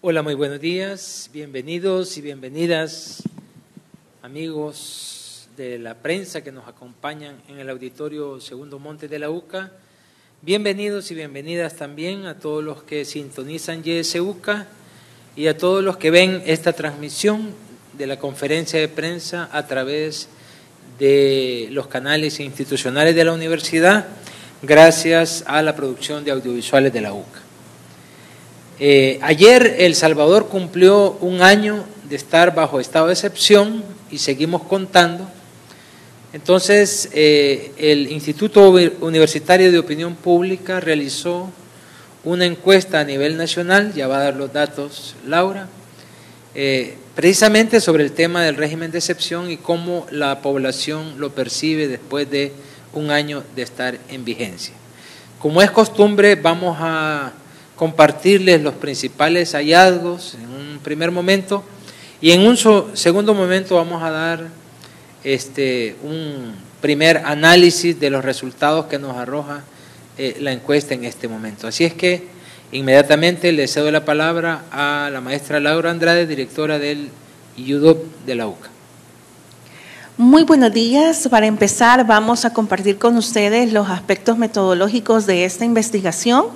Hola, muy buenos días, bienvenidos y bienvenidas, amigos de la prensa que nos acompañan en el auditorio Segundo Monte de la UCA. Bienvenidos y bienvenidas también a todos los que sintonizan YSUCA y a todos los que ven esta transmisión de la conferencia de prensa a través de los canales institucionales de la universidad, gracias a la producción de audiovisuales de la UCA. Ayer El Salvador cumplió un año de estar bajo estado de excepción y seguimos contando. Entonces, el Instituto Universitario de Opinión Pública realizó una encuesta a nivel nacional, ya va a dar los datos Laura, precisamente sobre el tema del régimen de excepción y cómo la población lo percibe después de un año de estar en vigencia. Como es costumbre, vamos a compartirles los principales hallazgos en un primer momento y en un segundo momento vamos a dar un primer análisis de los resultados que nos arroja la encuesta en este momento. Así es que inmediatamente le cedo la palabra a la maestra Laura Andrade, directora del IUDOP de la UCA. Muy buenos días. Para empezar, vamos a compartir con ustedes los aspectos metodológicos de esta investigación.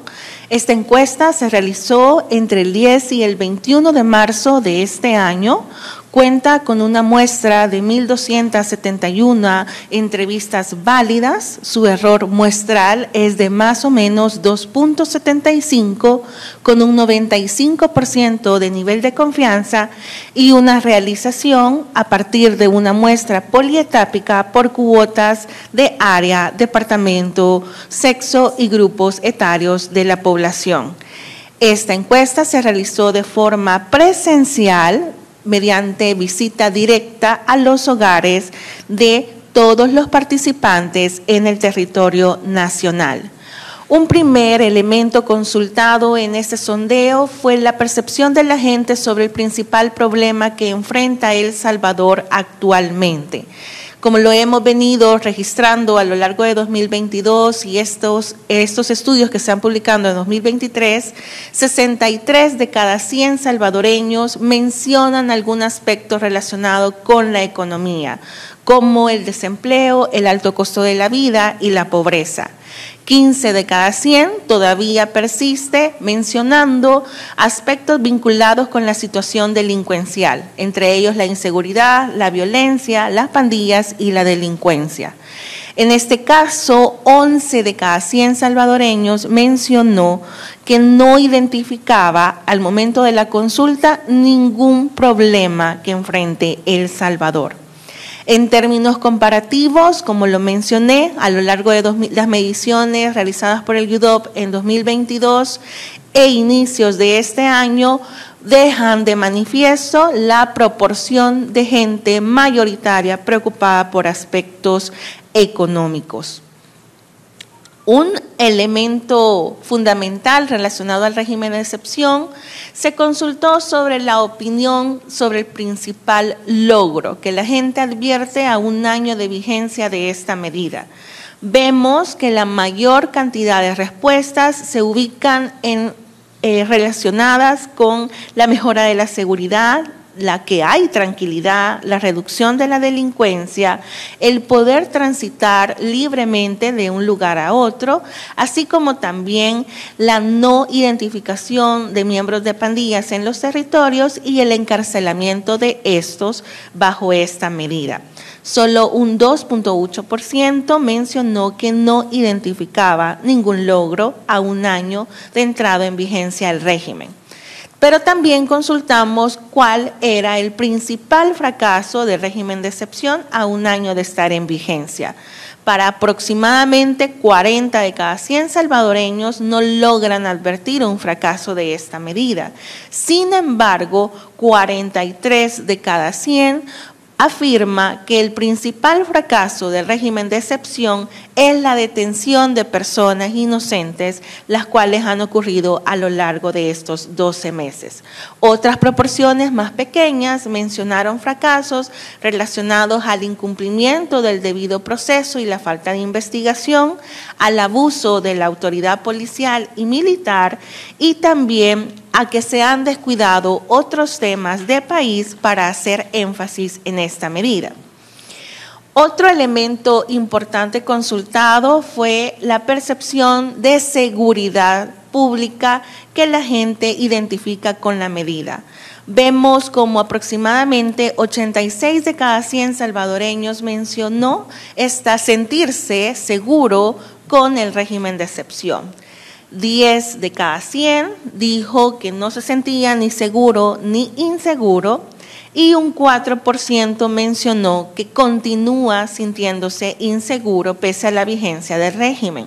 Esta encuesta se realizó entre el 10 y el 21 de marzo de este año. Cuenta con una muestra de 1.271 entrevistas válidas. Su error muestral es de más o menos 2.75, con un 95% de nivel de confianza y una realización a partir de una muestra polietápica por cuotas de área, departamento, sexo y grupos etarios de la población. Esta encuesta se realizó de forma presencial, mediante visita directa a los hogares de todos los participantes en el territorio nacional. Un primer elemento consultado en este sondeo fue la percepción de la gente sobre el principal problema que enfrenta El Salvador actualmente. Como lo hemos venido registrando a lo largo de 2022 y estos estudios que se están publicando en 2023, 63 de cada 100 salvadoreños mencionan algún aspecto relacionado con la economía, como el desempleo, el alto costo de la vida y la pobreza. 15 de cada 100 todavía persiste mencionando aspectos vinculados con la situación delincuencial, entre ellos la inseguridad, la violencia, las pandillas y la delincuencia. En este caso, 11 de cada 100 salvadoreños mencionó que no identificaba al momento de la consulta ningún problema que enfrente El Salvador. En términos comparativos, como lo mencioné, a lo largo de las mediciones realizadas por el IUDOP en 2022 e inicios de este año, dejan de manifiesto la proporción de gente mayoritaria preocupada por aspectos económicos. Un elemento fundamental relacionado al régimen de excepción, se consultó sobre la opinión sobre el principal logro que la gente advierte a un año de vigencia de esta medida. Vemos que la mayor cantidad de respuestas se ubican relacionadas con la mejora de la seguridad, la que hay tranquilidad, la reducción de la delincuencia, el poder transitar libremente de un lugar a otro, así como también la no identificación de miembros de pandillas en los territorios y el encarcelamiento de estos bajo esta medida. Solo un 2.8% mencionó que no identificaba ningún logro a un año de entrada en vigencia del régimen. Pero también consultamos cuál era el principal fracaso del régimen de excepción a un año de estar en vigencia. Para aproximadamente 40 de cada 100 salvadoreños no logran advertir un fracaso de esta medida. Sin embargo, 43 de cada 100 afirma que el principal fracaso del régimen de excepción es la detención de personas inocentes, las cuales han ocurrido a lo largo de estos 12 meses. Otras proporciones más pequeñas mencionaron fracasos relacionados al incumplimiento del debido proceso y la falta de investigación, al abuso de la autoridad policial y militar y también a que se han descuidado otros temas de país para hacer énfasis en esta medida. Otro elemento importante consultado fue la percepción de seguridad pública que la gente identifica con la medida. Vemos como aproximadamente 86 de cada 100 salvadoreños mencionó sentirse seguro con el régimen de excepción. 10 de cada 100 dijo que no se sentía ni seguro ni inseguro, y un 4% mencionó que continúa sintiéndose inseguro pese a la vigencia del régimen.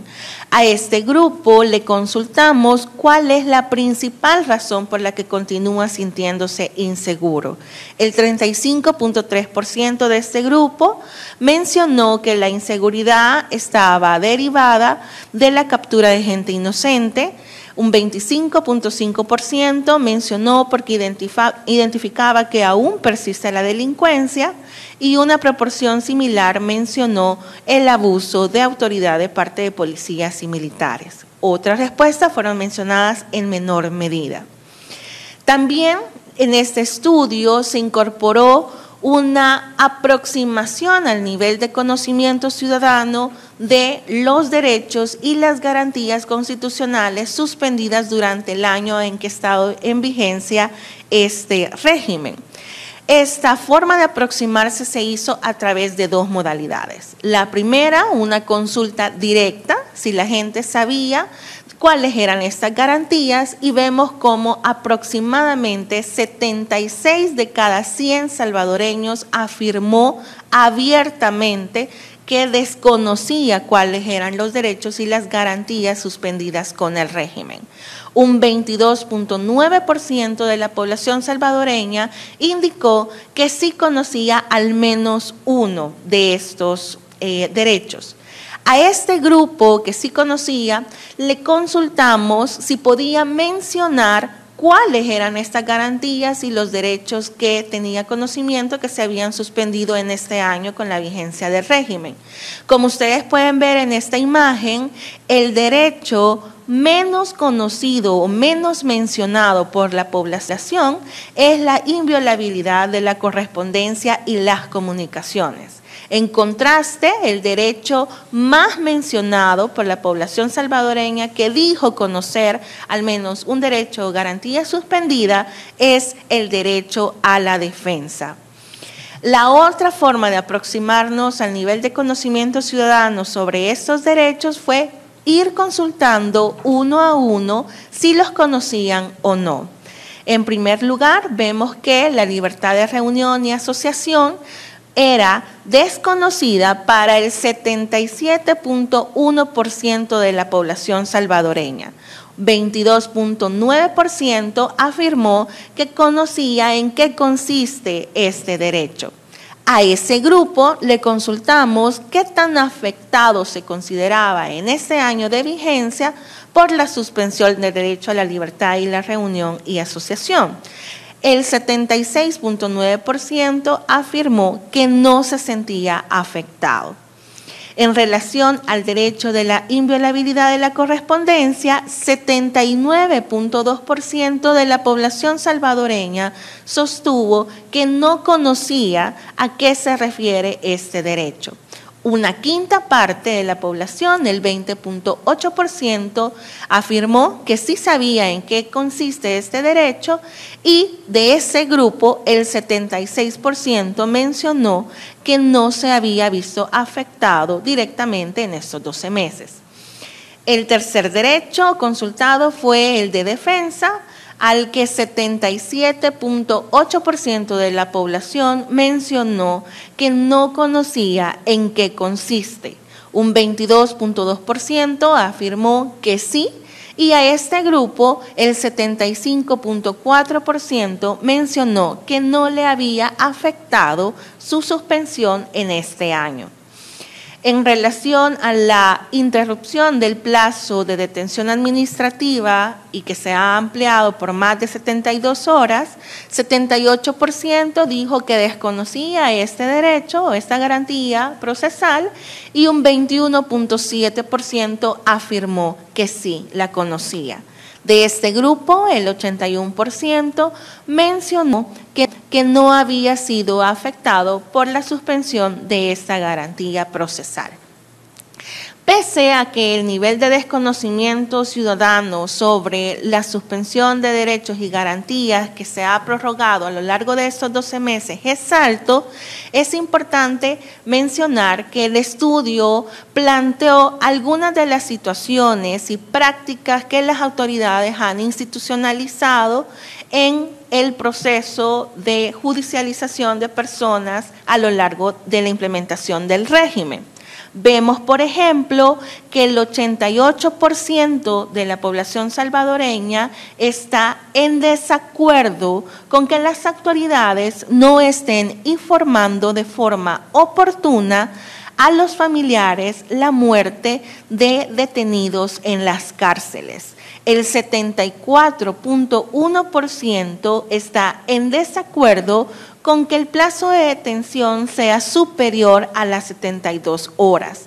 A este grupo le consultamos cuál es la principal razón por la que continúa sintiéndose inseguro. El 35.3% de este grupo mencionó que la inseguridad estaba derivada de la captura de gente inocente. Un 25.5% mencionó porque identificaba que aún persiste la delincuencia, y una proporción similar mencionó el abuso de autoridad de parte de policías y militares. Otras respuestas fueron mencionadas en menor medida. También en este estudio se incorporó una aproximación al nivel de conocimiento ciudadano de los derechos y las garantías constitucionales suspendidas durante el año en que ha estado en vigencia este régimen. Esta forma de aproximarse se hizo a través de dos modalidades. La primera, una consulta directa, si la gente sabía cuáles eran estas garantías, y vemos cómo aproximadamente 76 de cada 100 salvadoreños afirmó abiertamente que desconocía cuáles eran los derechos y las garantías suspendidas con el régimen. Un 22.9% de la población salvadoreña indicó que sí conocía al menos uno de estos derechos. A este grupo que sí conocía, le consultamos si podía mencionar cuáles eran estas garantías y los derechos que tenía conocimiento que se habían suspendido en este año con la vigencia del régimen. Como ustedes pueden ver en esta imagen, el derecho menos conocido o menos mencionado por la población es la inviolabilidad de la correspondencia y las comunicaciones. En contraste, el derecho más mencionado por la población salvadoreña que dijo conocer al menos un derecho o garantía suspendida es el derecho a la defensa. La otra forma de aproximarnos al nivel de conocimiento ciudadano sobre estos derechos fue ir consultando uno a uno si los conocían o no. En primer lugar, vemos que la libertad de reunión y asociación era desconocida para el 77.1% de la población salvadoreña. 22.9% afirmó que conocía en qué consiste este derecho. A ese grupo le consultamos qué tan afectado se consideraba en ese año de vigencia por la suspensión del derecho a la libertad y la reunión y asociación. El 76.9% afirmó que no se sentía afectado. En relación al derecho de la inviolabilidad de la correspondencia, 79.2% de la población salvadoreña sostuvo que no conocía a qué se refiere este derecho. Una quinta parte de la población, el 20.8%, afirmó que sí sabía en qué consiste este derecho, y de ese grupo el 76% mencionó que no se había visto afectado directamente en estos 12 meses. El tercer derecho consultado fue el de defensa, al que 77.8% de la población mencionó que no conocía en qué consiste. Un 22.2% afirmó que sí, y a este grupo el 75.4% mencionó que no le había afectado su suspensión en este año. En relación a la interrupción del plazo de detención administrativa y que se ha ampliado por más de 72 horas, 78% dijo que desconocía este derecho o esta garantía procesal y un 21.7% afirmó que sí la conocía. De este grupo, el 81% mencionó que no había sido afectado por la suspensión de esta garantía procesal. Pese a que el nivel de desconocimiento ciudadano sobre la suspensión de derechos y garantías que se ha prorrogado a lo largo de estos 12 meses es alto, es importante mencionar que el estudio planteó algunas de las situaciones y prácticas que las autoridades han institucionalizado en el proceso de judicialización de personas a lo largo de la implementación del régimen. Vemos, por ejemplo, que el 88% de la población salvadoreña está en desacuerdo con que las autoridades no estén informando de forma oportuna a los familiares la muerte de detenidos en las cárceles. El 74.1% está en desacuerdo con que el plazo de detención sea superior a las 72 horas.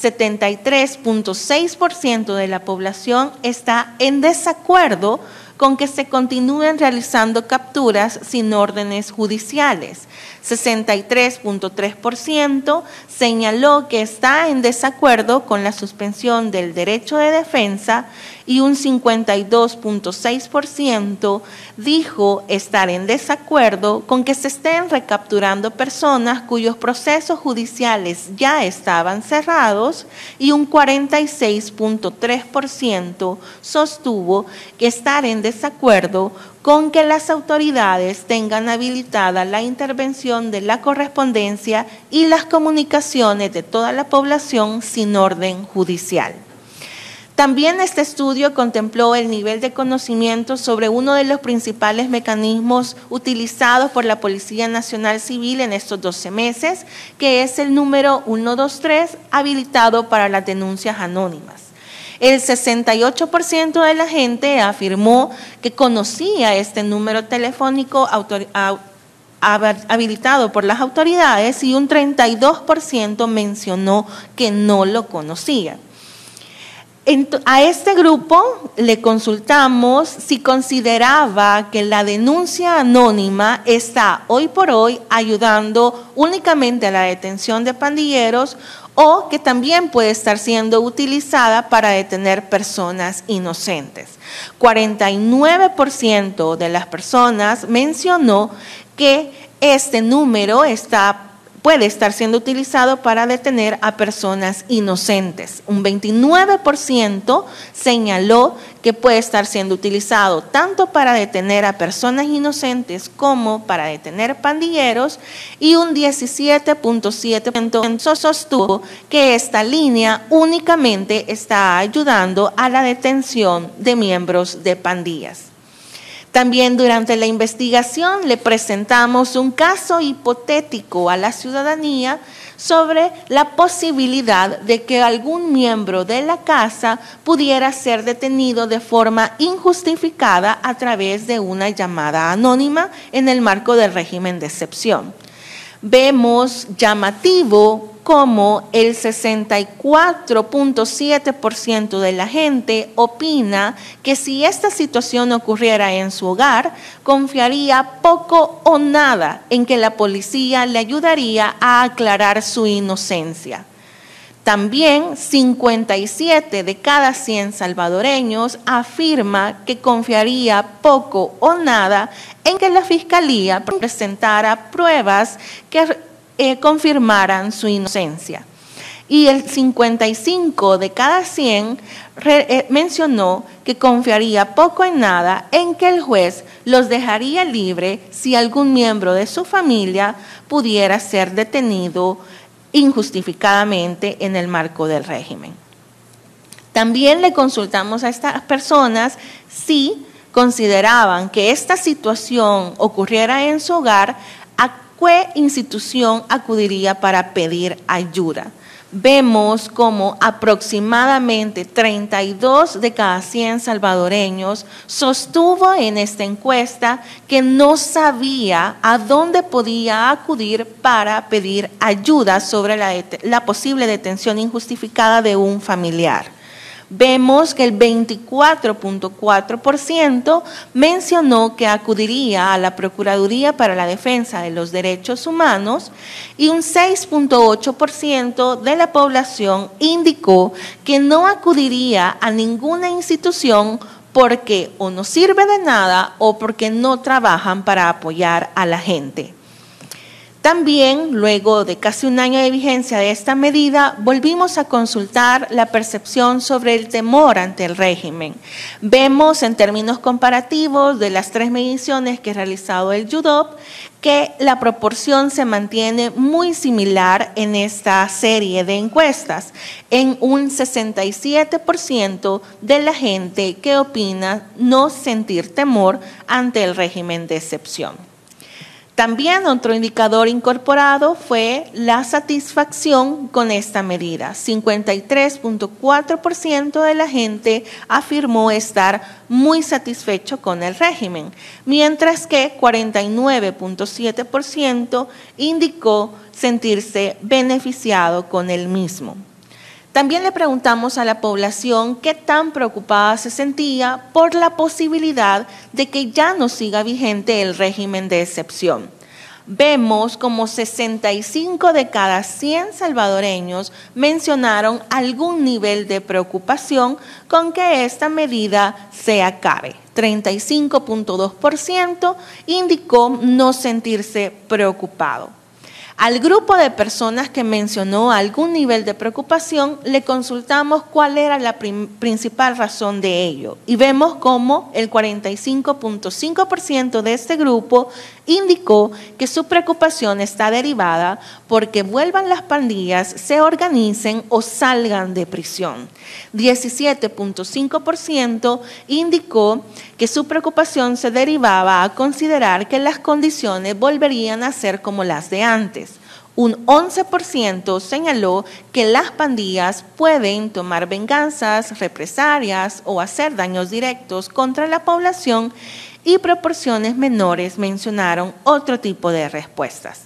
73.6% de la población está en desacuerdo con que se continúen realizando capturas sin órdenes judiciales. 63.3% señaló que está en desacuerdo con la suspensión del derecho de defensa y un 52.6% dijo estar en desacuerdo con que se estén recapturando personas cuyos procesos judiciales ya estaban cerrados y un 46.3% sostuvo que estar en desacuerdo con que las autoridades tengan habilitada la intervención de la correspondencia y las comunicaciones de toda la población sin orden judicial. También este estudio contempló el nivel de conocimiento sobre uno de los principales mecanismos utilizados por la Policía Nacional Civil en estos 12 meses, que es el número 123 habilitado para las denuncias anónimas. El 68% de la gente afirmó que conocía este número telefónico habilitado por las autoridades y un 32% mencionó que no lo conocía. A este grupo le consultamos si consideraba que la denuncia anónima está hoy por hoy ayudando únicamente a la detención de pandilleros o que también puede estar siendo utilizada para detener personas inocentes. 49% de las personas mencionó que este número puede estar siendo utilizado para detener a personas inocentes. Un 29% señaló que puede estar siendo utilizado tanto para detener a personas inocentes como para detener pandilleros y un 17.7% sostuvo que esta línea únicamente está ayudando a la detención de miembros de pandillas. También durante la investigación le presentamos un caso hipotético a la ciudadanía sobre la posibilidad de que algún miembro de la casa pudiera ser detenido de forma injustificada a través de una llamada anónima en el marco del régimen de excepción. Vemos llamativo como el 64.7% de la gente opina que si esta situación ocurriera en su hogar, confiaría poco o nada en que la policía le ayudaría a aclarar su inocencia. También 57 de cada 100 salvadoreños afirma que confiaría poco o nada en que la fiscalía presentara pruebas que confirmaran su inocencia. Y el 55 de cada 100 mencionó que confiaría poco en nada en que el juez los dejaría libre si algún miembro de su familia pudiera ser detenido injustificadamente en el marco del régimen. También le consultamos a estas personas si consideraban que esta situación ocurriera en su hogar, ¿a qué institución acudiría para pedir ayuda? vemos como aproximadamente 32 de cada 100 salvadoreños sostuvo en esta encuesta que no sabía a dónde podía acudir para pedir ayuda sobre la posible detención injustificada de un familiar. Vemos que el 24.4% mencionó que acudiría a la Procuraduría para la Defensa de los Derechos Humanos y un 6.8% de la población indicó que no acudiría a ninguna institución porque o no sirve de nada o porque no trabajan para apoyar a la gente. También, luego de casi un año de vigencia de esta medida, volvimos a consultar la percepción sobre el temor ante el régimen. Vemos en términos comparativos de las 3 mediciones que ha realizado el YUDOP que la proporción se mantiene muy similar en esta serie de encuestas, en un 67% de la gente que opina no sentir temor ante el régimen de excepción. También otro indicador incorporado fue la satisfacción con esta medida. 53.4% de la gente afirmó estar muy satisfecho con el régimen, mientras que 49.7% indicó sentirse beneficiado con el mismo. También le preguntamos a la población qué tan preocupada se sentía por la posibilidad de que ya no siga vigente el régimen de excepción. Vemos como 65 de cada 100 salvadoreños mencionaron algún nivel de preocupación con que esta medida se acabe. 35.2% indicó no sentirse preocupado. Al grupo de personas que mencionó algún nivel de preocupación, le consultamos cuál era la principal razón de ello. Y vemos cómo el 45.5% de este grupo indicó que su preocupación está derivada porque vuelvan las pandillas, se organicen o salgan de prisión. 17.5% indicó que su preocupación se derivaba a considerar que las condiciones volverían a ser como las de antes. Un 11% señaló que las pandillas pueden tomar venganzas, represalias o hacer daños directos contra la población y proporciones menores mencionaron otro tipo de respuestas.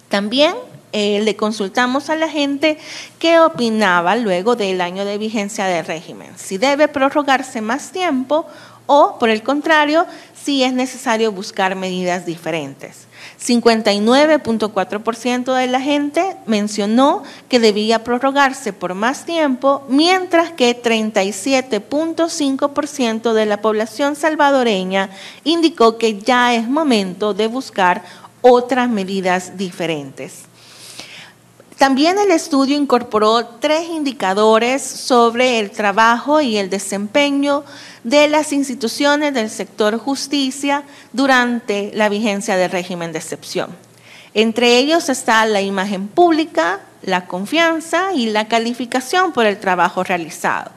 También le consultamos a la gente qué opinaba luego del año de vigencia del régimen, si debe prorrogarse más tiempo o, por el contrario, si es necesario buscar medidas diferentes. 59.4% de la gente mencionó que debía prorrogarse por más tiempo, mientras que 37.5% de la población salvadoreña indicó que ya es momento de buscar otras medidas diferentes. También el estudio incorporó 3 indicadores sobre el trabajo y el desempeño de las instituciones del sector justicia durante la vigencia del régimen de excepción. Entre ellos está la imagen pública, la confianza y la calificación por el trabajo realizado.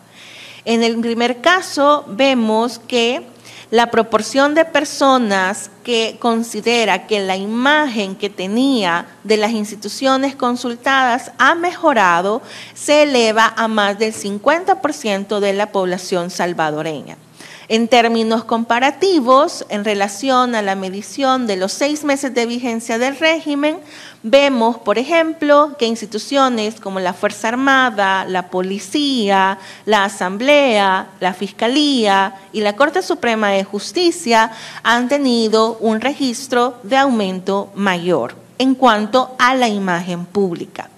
En el primer caso vemos que la proporción de personas que considera que la imagen que tenía de las instituciones consultadas ha mejorado se eleva a más del 50% de la población salvadoreña. En términos comparativos, en relación a la medición de los 6 meses de vigencia del régimen, vemos, por ejemplo, que instituciones como la Fuerza Armada, la Policía, la Asamblea, la Fiscalía y la Corte Suprema de Justicia han tenido un registro de aumento mayor en cuanto a la imagen pública.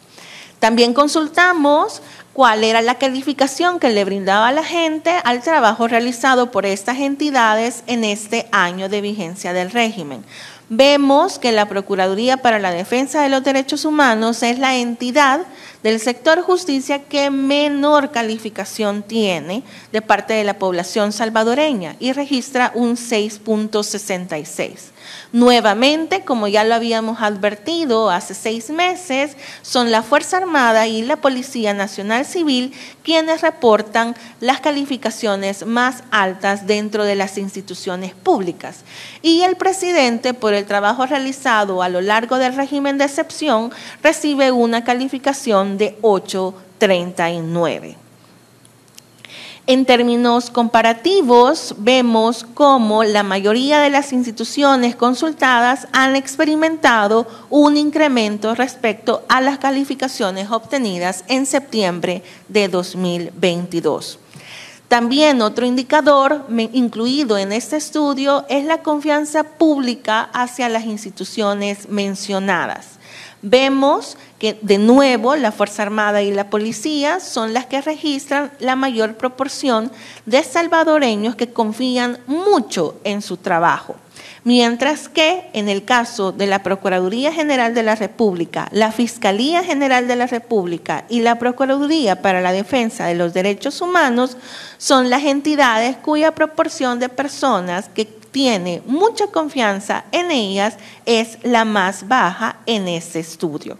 También consultamos cuál era la calificación que le brindaba a la gente al trabajo realizado por estas entidades en este año de vigencia del régimen. Vemos que la Procuraduría para la Defensa de los Derechos Humanos es la entidad del sector justicia que menor calificación tiene de parte de la población salvadoreña y registra un 6.66. Nuevamente, como ya lo habíamos advertido hace 6 meses, son la Fuerza Armada y la Policía Nacional Civil quienes reportan las calificaciones más altas dentro de las instituciones públicas. Y el presidente, por el trabajo realizado a lo largo del régimen de excepción, recibe una calificación proporción de 8:39. En términos comparativos, vemos cómo la mayoría de las instituciones consultadas han experimentado un incremento respecto a las calificaciones obtenidas en septiembre de 2022. También otro indicador incluido en este estudio es la confianza pública hacia las instituciones mencionadas. Vemos que, de nuevo, la Fuerza Armada y la Policía son las que registran la mayor proporción de salvadoreños que confían mucho en su trabajo. Mientras que, en el caso de la Procuraduría General de la República, la Fiscalía General de la República y la Procuraduría para la Defensa de los Derechos Humanos son las entidades cuya proporción de personas que tiene mucha confianza en ellas es la más baja en este estudio.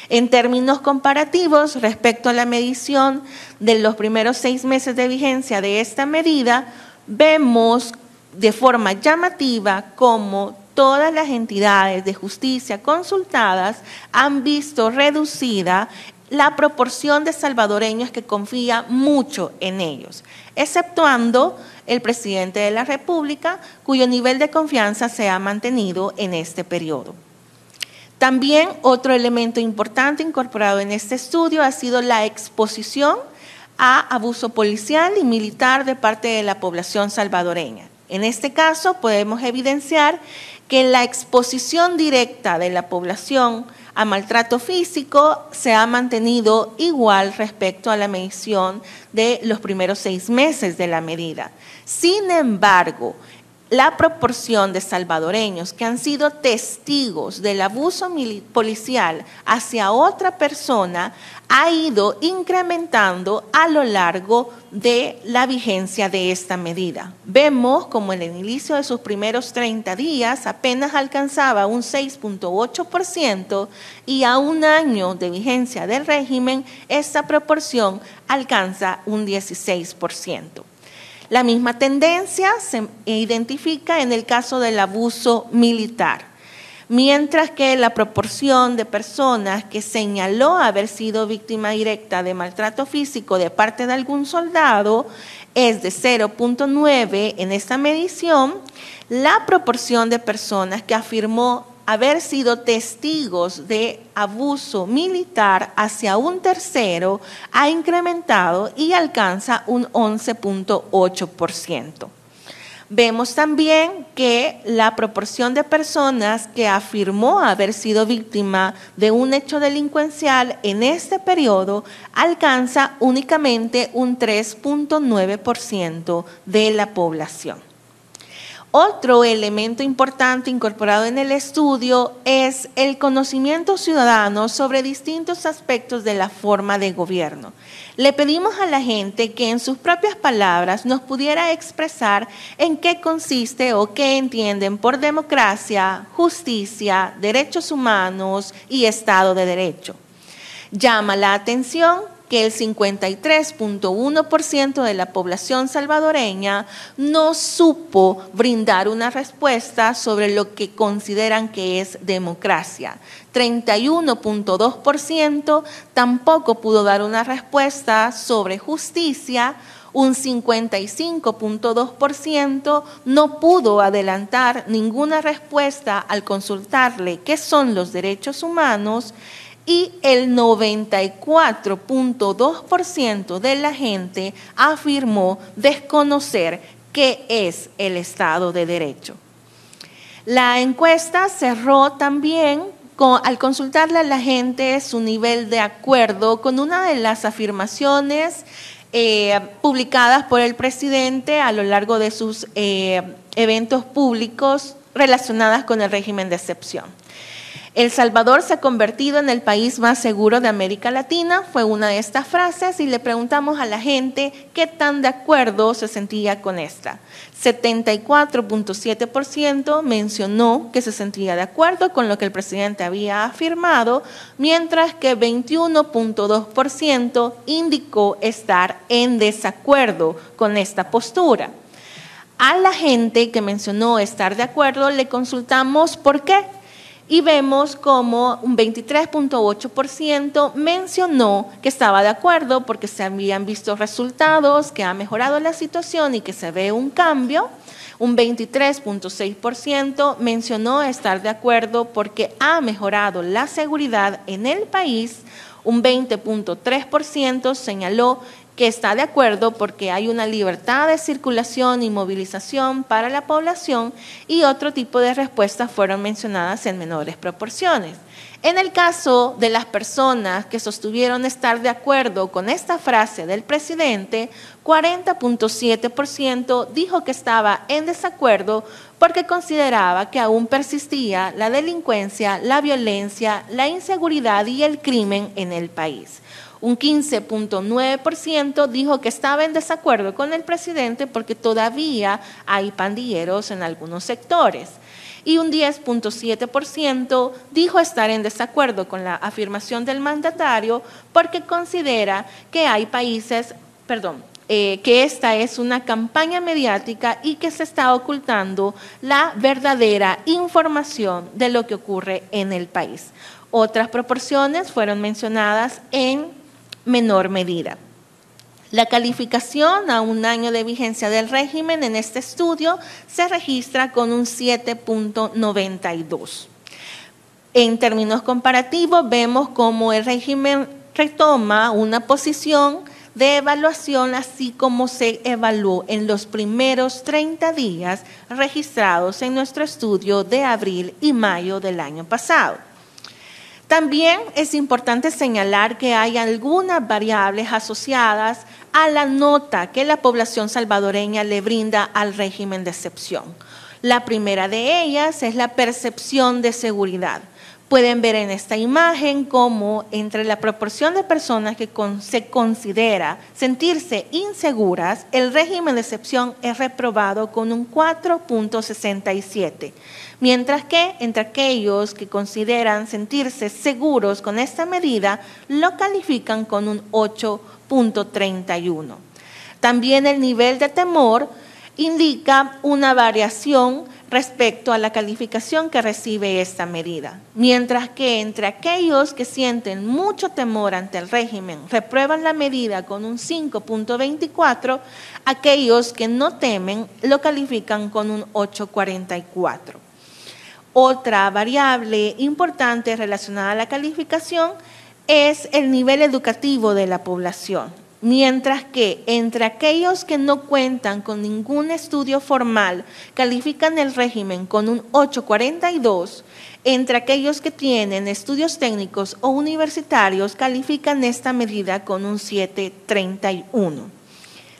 En términos comparativos, respecto a la medición de los primeros 6 meses de vigencia de esta medida, vemos de forma llamativa cómo todas las entidades de justicia consultadas han visto reducida la proporción de salvadoreños que confía mucho en ellos, exceptuando el presidente de la República, cuyo nivel de confianza se ha mantenido en este periodo. También otro elemento importante incorporado en este estudio ha sido la exposición a abuso policial y militar de parte de la población salvadoreña. En este caso podemos evidenciar que la exposición directa de la población a maltrato físico se ha mantenido igual respecto a la medición de los primeros 6 meses de la medida. Sin embargo, la proporción de salvadoreños que han sido testigos del abuso policial hacia otra persona ha ido incrementando a lo largo de la vigencia de esta medida. Vemos como en el inicio de sus primeros 30 días apenas alcanzaba un 6.8% y a un año de vigencia del régimen esta proporción alcanza un 16%. La misma tendencia se identifica en el caso del abuso militar, mientras que la proporción de personas que señaló haber sido víctima directa de maltrato físico de parte de algún soldado es de 0.9 en esta medición, la proporción de personas que afirmó haber sido testigos de abuso militar hacia un tercero ha incrementado y alcanza un 11.8%. Vemos también que la proporción de personas que afirmó haber sido víctima de un hecho delincuencial en este periodo alcanza únicamente un 3.9% de la población. Otro elemento importante incorporado en el estudio es el conocimiento ciudadano sobre distintos aspectos de la forma de gobierno. Le pedimos a la gente que en sus propias palabras nos pudiera expresar en qué consiste o qué entienden por democracia, justicia, derechos humanos y Estado de Derecho. Llama la atención que el 53.1% de la población salvadoreña no supo brindar una respuesta sobre lo que consideran que es democracia. 31.2% tampoco pudo dar una respuesta sobre justicia. Un 55.2% no pudo adelantar ninguna respuesta al consultarle qué son los derechos humanos. Y el 94.2% de la gente afirmó desconocer qué es el Estado de Derecho. La encuesta cerró también al consultarle a la gente su nivel de acuerdo con una de las afirmaciones publicadas por el presidente a lo largo de sus eventos públicos relacionadas con el régimen de excepción. El Salvador se ha convertido en el país más seguro de América Latina, fue una de estas frases y le preguntamos a la gente qué tan de acuerdo se sentía con esta. 74.7% mencionó que se sentía de acuerdo con lo que el presidente había afirmado, mientras que 21.2% indicó estar en desacuerdo con esta postura. A la gente que mencionó estar de acuerdo le consultamos por qué. Y vemos como un 23.8% mencionó que estaba de acuerdo porque se habían visto resultados, que ha mejorado la situación y que se ve un cambio. Un 23.6% mencionó estar de acuerdo porque ha mejorado la seguridad en el país. Un 20.3% señaló que está de acuerdo porque hay una libertad de circulación y movilización para la población, y otro tipo de respuestas fueron mencionadas en menores proporciones. En el caso de las personas que sostuvieron estar de acuerdo con esta frase del presidente, 40.7% dijo que estaba en desacuerdo porque consideraba que aún persistía la delincuencia, la violencia, la inseguridad y el crimen en el país. Un 15.9% dijo que estaba en desacuerdo con el presidente porque todavía hay pandilleros en algunos sectores. Y un 10.7% dijo estar en desacuerdo con la afirmación del mandatario porque considera que hay países, que esta es una campaña mediática y que se está ocultando la verdadera información de lo que ocurre en el país. Otras proporciones fueron mencionadas en menor medida. La calificación a un año de vigencia del régimen en este estudio se registra con un 7.92. En términos comparativos, vemos cómo el régimen retoma una posición de evaluación, así como se evaluó en los primeros 30 días registrados en nuestro estudio de abril y mayo del año pasado. También es importante señalar que hay algunas variables asociadas a la nota que la población salvadoreña le brinda al régimen de excepción. La primera de ellas es la percepción de seguridad. Pueden ver en esta imagen cómo entre la proporción de personas que se considera sentirse inseguras, el régimen de excepción es reprobado con un 4.67%. Mientras que entre aquellos que consideran sentirse seguros con esta medida, lo califican con un 8.31%. También el nivel de temor indica una variación respecto a la calificación que recibe esta medida. Mientras que entre aquellos que sienten mucho temor ante el régimen, reprueban la medida con un 5.24%, aquellos que no temen lo califican con un 8.44%. Otra variable importante relacionada a la calificación es el nivel educativo de la población. Mientras que entre aquellos que no cuentan con ningún estudio formal califican el régimen con un 8.42, entre aquellos que tienen estudios técnicos o universitarios califican esta medida con un 7.31.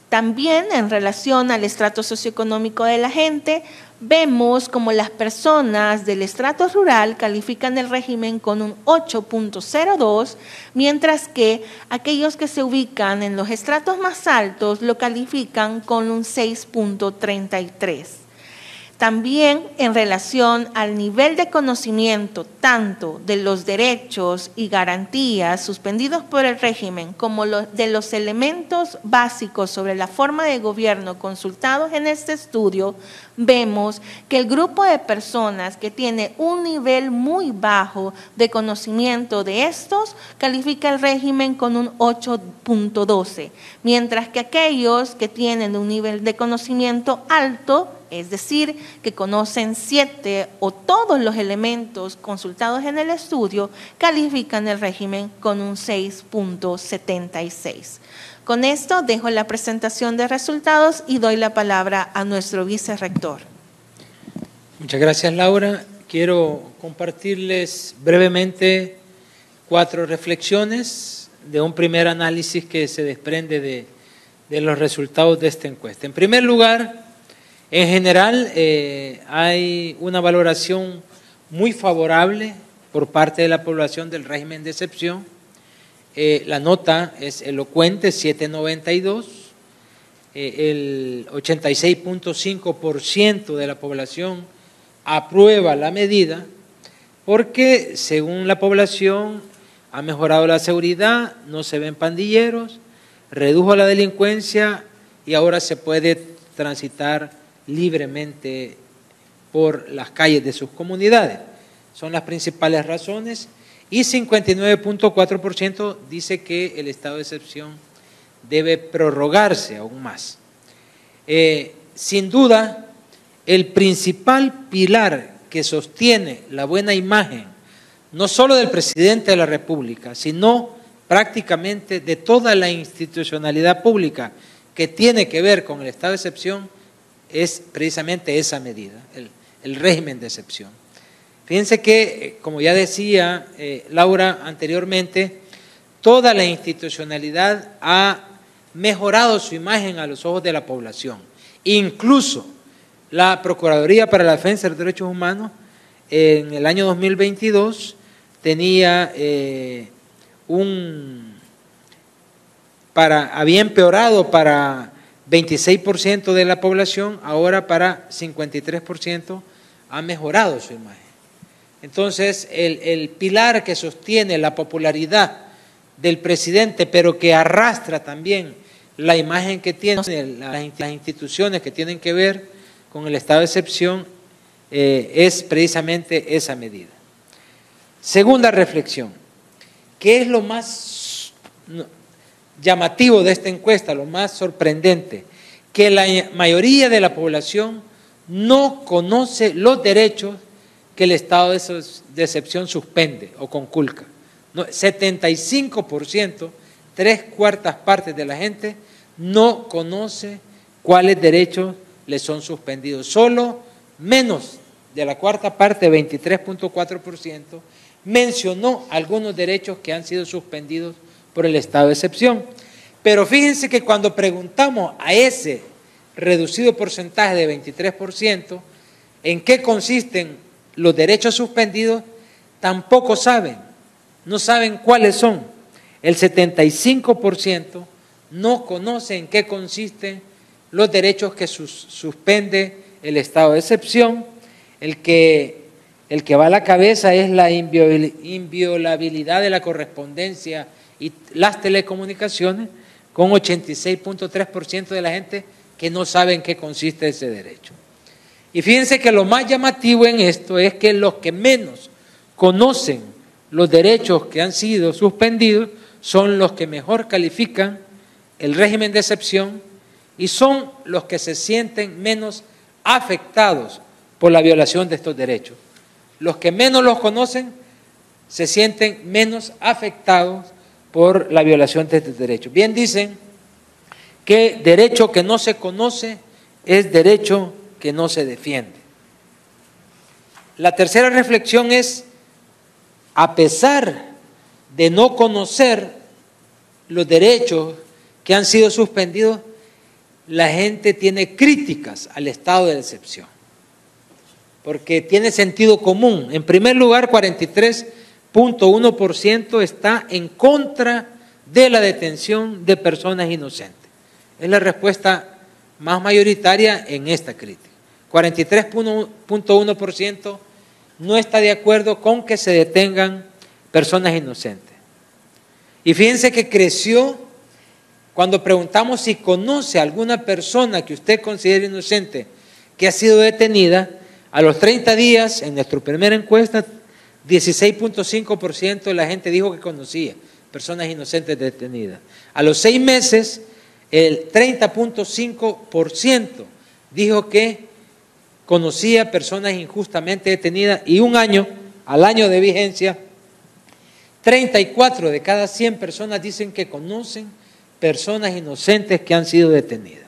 También en relación al estrato socioeconómico de la gente, vemos como las personas del estrato rural califican el régimen con un 8.02, mientras que aquellos que se ubican en los estratos más altos lo califican con un 6.33. También en relación al nivel de conocimiento tanto de los derechos y garantías suspendidos por el régimen como de los elementos básicos sobre la forma de gobierno consultados en este estudio, vemos que el grupo de personas que tiene un nivel muy bajo de conocimiento de estos califica el régimen con un 8.12, mientras que aquellos que tienen un nivel de conocimiento alto, es decir, que conocen 7 o todos los elementos consultados en el estudio, califican el régimen con un 6.76. Con esto dejo la presentación de resultados y doy la palabra a nuestro vicerrector. Muchas gracias, Laura. Quiero compartirles brevemente 4 reflexiones de un primer análisis que se desprende de los resultados de esta encuesta. En primer lugar, en general, hay una valoración muy favorable por parte de la población del régimen de excepción. La nota es elocuente, 7.92. El 86.5% de la población aprueba la medida porque, según la población, ha mejorado la seguridad, no se ven pandilleros, redujo la delincuencia y ahora se puede transitar libremente por las calles de sus comunidades. son las principales razones, y 59.4% dice que el estado de excepción debe prorrogarse aún más. Sin duda, el principal pilar que sostiene la buena imagen, no solo del presidente de la República, sino prácticamente de toda la institucionalidad pública que tiene que ver con el estado de excepción, es precisamente esa medida, el régimen de excepción. Fíjense que, como ya decía Laura anteriormente, toda la institucionalidad ha mejorado su imagen a los ojos de la población. Incluso la Procuraduría para la Defensa de los Derechos Humanos en el año 2022 tenía había empeorado para 26% de la población, ahora para 53% ha mejorado su imagen. Entonces, el pilar que sostiene la popularidad del presidente, pero que arrastra también la imagen que tienen las instituciones que tienen que ver con el estado de excepción, es precisamente esa medida. Segunda reflexión, ¿qué es lo más llamativo de esta encuesta, lo más sorprendente? Que la mayoría de la población no conoce los derechos que el estado de excepción suspende o conculca. 75%, 3/4 partes de la gente no conoce cuáles derechos le son suspendidos. Solo menos de la cuarta parte, 23.4%, mencionó algunos derechos que han sido suspendidos por el estado de excepción. Pero fíjense que cuando preguntamos a ese reducido porcentaje de 23%, ¿en qué consisten los derechos suspendidos? Tampoco saben, no saben cuáles son. El 75% no conoce en qué consisten los derechos que suspende el estado de excepción. El que va a la cabeza es la inviolabilidad de la correspondencia y las telecomunicaciones, con 86.3% de la gente que no sabe en qué consiste ese derecho. Y fíjense que lo más llamativo en esto es que los que menos conocen los derechos que han sido suspendidos son los que mejor califican el régimen de excepción y son los que se sienten menos afectados por la violación de estos derechos. Los que menos los conocen se sienten menos afectados por la violación de estos derechos. Bien dicen que derecho que no se conoce es derecho que no se defiende. La tercera reflexión es, a pesar de no conocer los derechos que han sido suspendidos, la gente tiene críticas al estado de excepción, porque tiene sentido común. En primer lugar, 43.1% está en contra de la detención de personas inocentes. Es la respuesta más mayoritaria en esta crítica. 43.1% no está de acuerdo con que se detengan personas inocentes. Y fíjense que creció cuando preguntamos si conoce a alguna persona que usted considere inocente que ha sido detenida. A los 30 días, en nuestra primera encuesta, 16.5% de la gente dijo que conocía personas inocentes detenidas. A los 6 meses, el 30.5% dijo que conocía personas injustamente detenidas, y al año de vigencia, 34 de cada 100 personas dicen que conocen personas inocentes que han sido detenidas.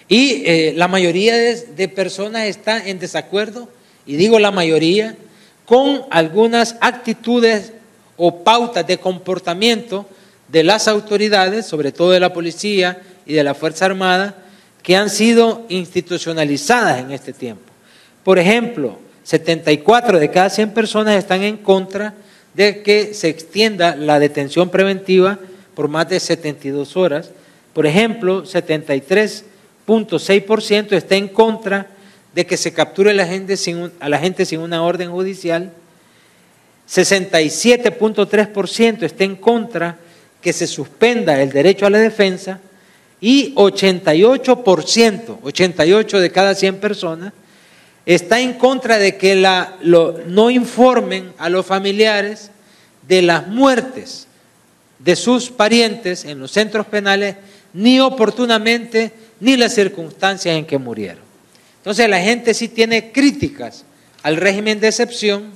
Y la mayoría de personas está en desacuerdo, y digo la mayoría, con algunas actitudes o pautas de comportamiento de las autoridades, sobre todo de la policía y de la Fuerza Armada, que han sido institucionalizadas en este tiempo. Por ejemplo, 74 de cada 100 personas están en contra de que se extienda la detención preventiva por más de 72 horas. Por ejemplo, 73.6% está en contra de que se capture a la gente sin una orden judicial. 67.3% está en contra que se suspenda el derecho a la defensa. Y 88% de cada 100 personas está en contra de que no informen a los familiares de las muertes de sus parientes en los centros penales, ni oportunamente, ni las circunstancias en que murieron. Entonces la gente sí tiene críticas al régimen de excepción,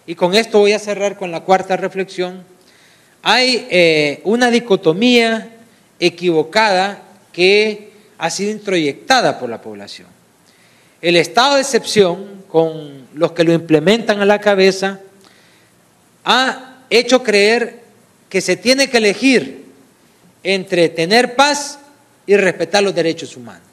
y con esto voy a cerrar con la cuarta reflexión. Hay una dicotomía equivocada que ha sido introyectada por la población. El estado de excepción, con los que lo implementan a la cabeza, ha hecho creer que se tiene que elegir entre tener paz y respetar los derechos humanos.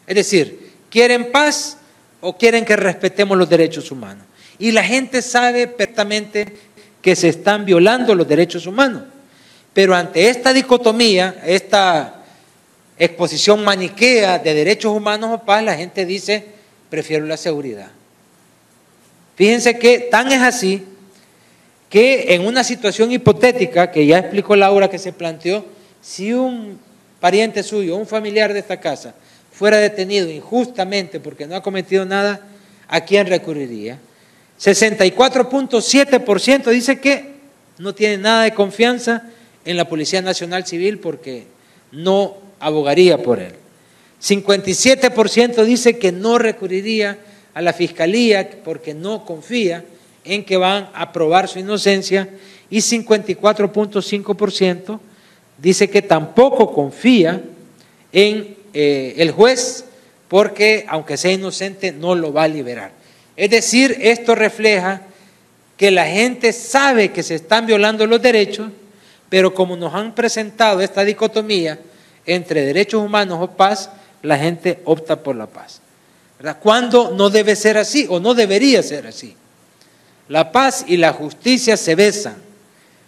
Es decir, ¿quieren paz o quieren que respetemos los derechos humanos? Y la gente sabe perfectamente que se están violando los derechos humanos. Pero ante esta dicotomía, esta exposición maniquea de derechos humanos o paz, la gente dice, prefiero la seguridad. Fíjense que tan es así que en una situación hipotética, que ya explicó Laura que se planteó, si un pariente suyo, un familiar de esta casa, fuera detenido injustamente porque no ha cometido nada, ¿a quién recurriría? 64.7% dice que no tiene nada de confianza en la Policía Nacional Civil porque no abogaría por él. 57% dice que no recurriría a la Fiscalía porque no confía en que van a probar su inocencia, y 54.5% dice que tampoco confía en el juez porque, aunque sea inocente, no lo va a liberar. Es decir, esto refleja que la gente sabe que se están violando los derechos, pero como nos han presentado esta dicotomía entre derechos humanos o paz, la gente opta por la paz, ¿verdad? Cuando no debe ser así o no debería ser así. La paz y la justicia se besan.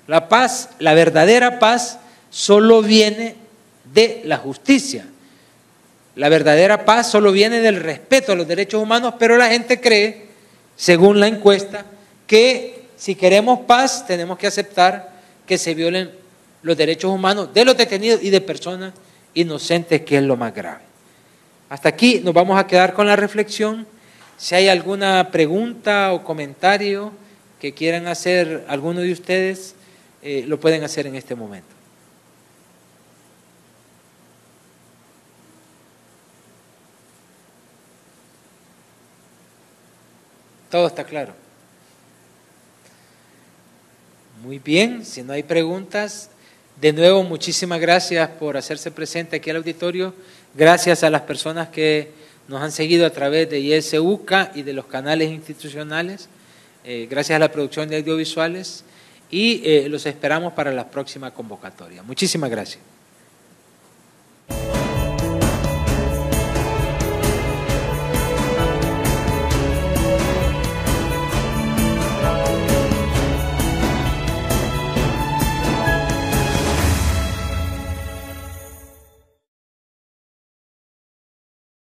La paz, la verdadera paz, solo viene de la justicia. La verdadera paz solo viene del respeto a los derechos humanos, pero la gente cree, según la encuesta, que si queremos paz tenemos que aceptar que se violen los derechos humanos de los detenidos y de personas inocentes, que es lo más grave. Hasta aquí nos vamos a quedar con la reflexión. Si hay alguna pregunta o comentario que quieran hacer alguno de ustedes, lo pueden hacer en este momento. Todo está claro. Muy bien, si no hay preguntas, de nuevo muchísimas gracias por hacerse presente aquí al auditorio. Gracias a las personas que nos han seguido a través de ISUCA y de los canales institucionales. Gracias a la producción de audiovisuales, y los esperamos para la próxima convocatoria. Muchísimas gracias.